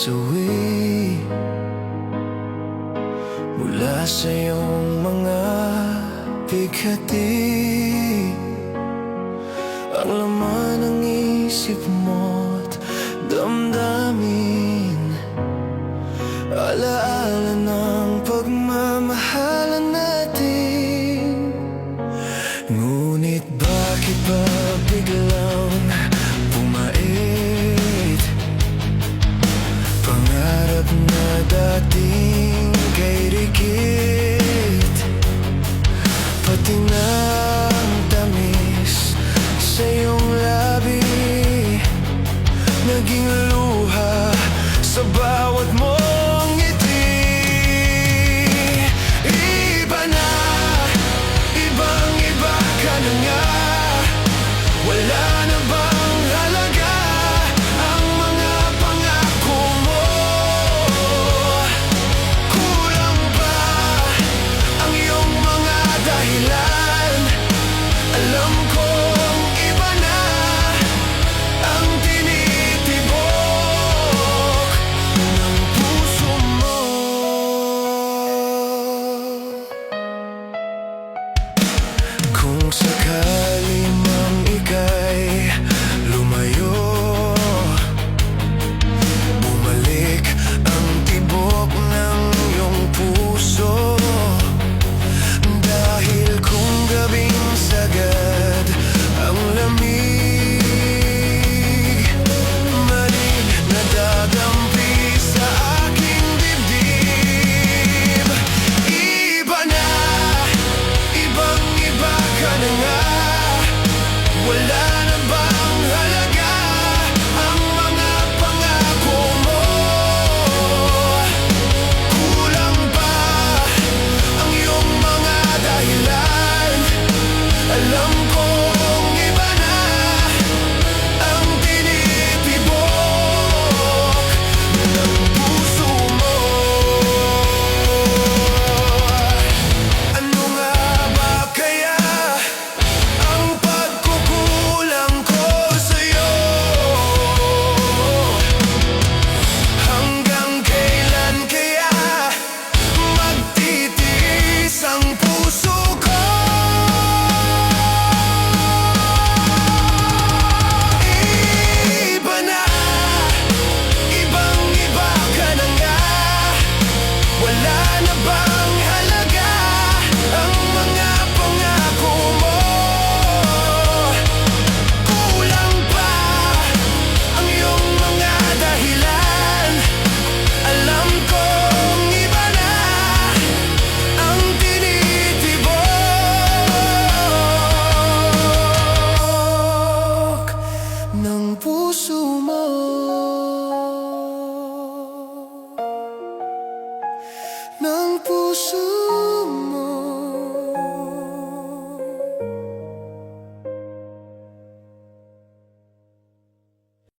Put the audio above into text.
suwi mula sa iyong mga bigati. Ang laman ng isip mo't damdamin, alaala ng pagmamahalan natin. Ngunit bakit ba biglang bumait pangarap na dating kay dikit, pati ng tamis sa iyong labi naging luha sa bawat mong ngiti. Iba na, ibang-iba ka na nga. Wala na bang halaga ang mga pangako mo? Kulang ba ang iyong mga dahilan? Alam kong iba na ang tinitibok ng puso mo. Kung sakali mang ika'y lumayo, bumalik ang tibok ng iyong puso. Dahil kung gabing sagad ang lamig, manig nadadampi sa aking dibdib. Iba na, ibang-iba ka na nga. Wala na bang halaga ang mga pangako mo? Kulang ba ang iyong mga dahilan? Alam kong iba na ang tinitibok ng puso mo. Ano nga ba kaya ang pagkukulang ko sa'yo? Hanggang kailan kaya magtitiis ang puso ko? Iba na, ibang-iba ka na nga. Wala na bang halaga ang mga pangako mo? Kulang pa ang iyong mga dahilan. Alam kong iba na ang tinitibok ng puso mo. Ng puso